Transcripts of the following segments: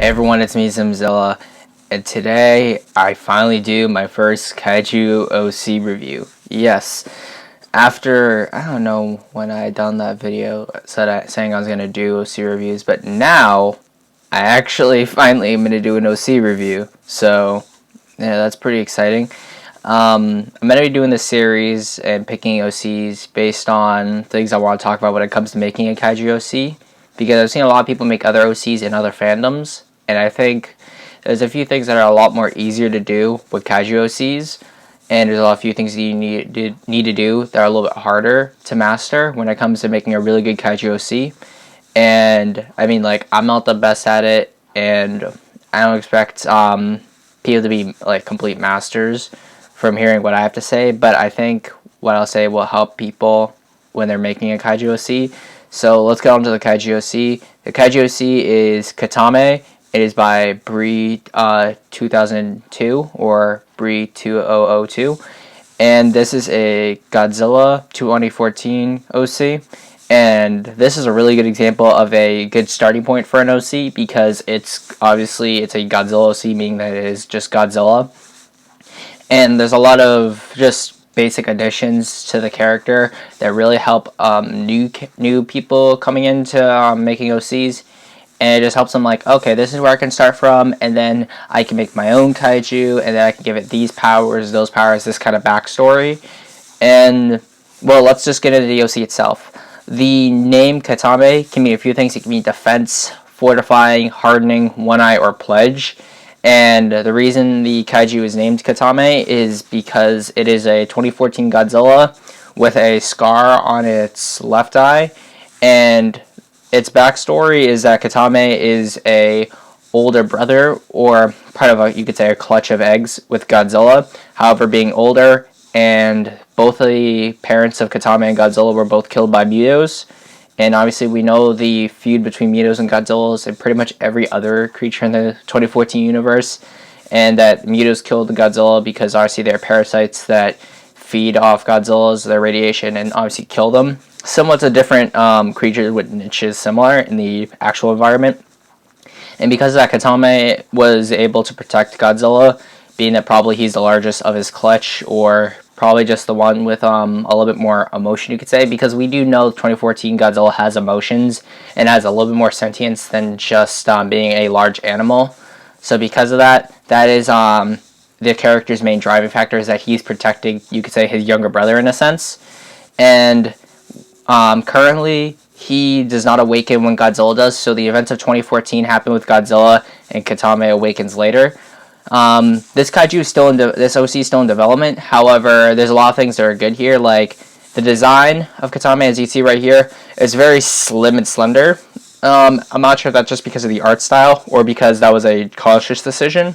Hey everyone, it's me, Zimzilla, and today I finally do my first Kaiju OC review. Yes, after, I don't know when I had done that video saying I was going to do OC reviews, but now I actually finally am going to do an OC review, so yeah, that's pretty exciting. I'm going to be doing this series and picking OCs based on things I want to talk about when it comes to making a Kaiju OC, because I've seen a lot of people make other OCs in other fandoms, and I think there's a few things that are a lot more easier to do with Kaiju OCs, and there's a lot of few things that you need to do that are a little bit harder to master when it comes to making a really good Kaiju OC. And I mean, like, I'm not the best at it, and I don't expect people to be like complete masters from hearing what I have to say, but I think what I'll say will help people when they're making a Kaiju OC. So let's get on to the Kaiju OC. The Kaiju OC is Katame. It is by Bree 2002 or Bree 2002. And this is a Godzilla 2014 OC. And this is a really good example of a good starting point for an OC because it's a Godzilla OC, meaning that it is just Godzilla. And there's a lot of just basic additions to the character that really help new people coming into making OCs. And it just helps them like, okay, this is where I can start from, and then I can make my own kaiju, and then I can give it these powers, those powers, this kind of backstory. And, well, let's just get into the OC itself. The name Katame can mean a few things. It can mean defense, fortifying, hardening, one-eye, or pledge. And the reason the kaiju is named Katame is because it is a 2014 Godzilla with a scar on its left eye, and its backstory is that Katame is a older brother, or part of you could say a clutch of eggs with Godzilla. However, being older, and both the parents of Katame and Godzilla were both killed by Mutos. And obviously we know the feud between Mutos and Godzilla and pretty much every other creature in the 2014 universe. And that Mutos killed Godzilla because obviously they're parasites that feed off their radiation, and obviously kill them. Somewhat a different creature with niches similar in the actual environment. And because of that, Katame was able to protect Godzilla, being that probably he's the largest of his clutch, or probably just the one with a little bit more emotion, you could say, because we do know 2014 Godzilla has emotions and has a little bit more sentience than just being a large animal. So because of that, that is the character's main driving factor, is that he's protecting, you could say, his younger brother in a sense. And currently, he does not awaken when Godzilla does, so the events of 2014 happen with Godzilla, and Katame awakens later. This kaiju is this OC is still in development. However, there's a lot of things that are good here, like the design of Katame, as you see right here, is very slim and slender. I'm not sure if that's just because of the art style or because that was a conscious decision.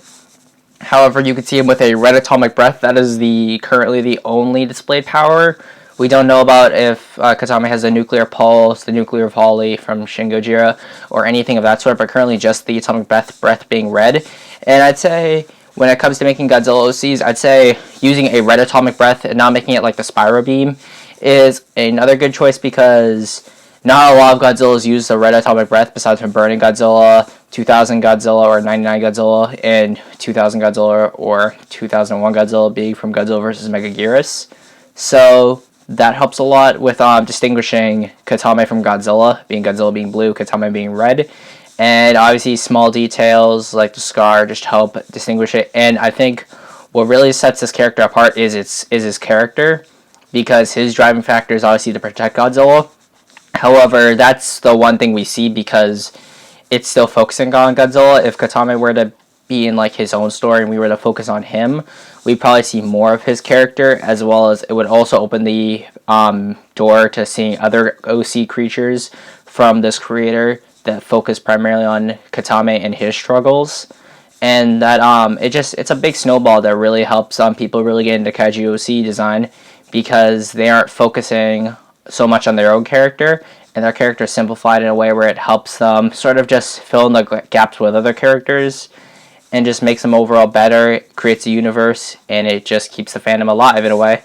However, you can see him with a red atomic breath. That is currently the only displayed power. We don't know about if Katame has a nuclear pulse, the nuclear volley from Shin Gojira, or anything of that sort, but currently just the atomic breath being red. And I'd say, when it comes to making Godzilla OCs, I'd say using a red atomic breath and not making it like the Spiral Beam is another good choice, because not a lot of Godzillas use the red atomic breath besides from Burning Godzilla, 2000 Godzilla, or 99 Godzilla, and 2000 Godzilla or 2001 Godzilla being from Godzilla vs. Megaguirus. So that helps a lot with distinguishing Katame from Godzilla being blue, Katame being red. And obviously small details like the scar just help distinguish it. And I think what really sets this character apart is his character, because his driving factor is obviously to protect Godzilla. However, that's the one thing we see because it's still focusing on Godzilla. If Katame were to be in like his own story and we were to focus on him, we'd probably see more of his character, as well as it would also open the door to seeing other OC creatures from this creator that focus primarily on Katame and his struggles. And that it's a big snowball that really helps people really get into Kaiju OC design, because they aren't focusing so much on their own character, and their character is simplified in a way where it helps them sort of just fill in the gaps with other characters, and just makes them overall better. It creates a universe, and it just keeps the fandom alive in a way.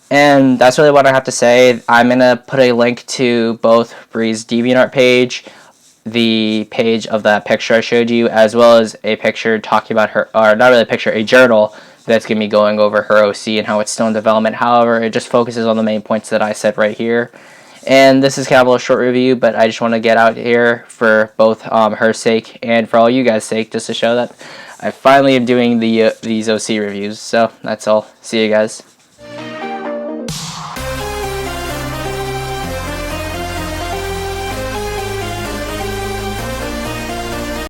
And that's really what I have to say. I'm going to put a link to both Bree's DeviantArt page the page of that picture I showed you, as well as a picture talking about her, or not really a picture, a journal that's going to be going over her OC and how it's still in development. However, it just focuses on the main points that I said right here. And this is kind of a short review, but I just want to get out here for both her sake and for all you guys' sake, just to show that I finally am doing these OC reviews. So that's all. See you guys.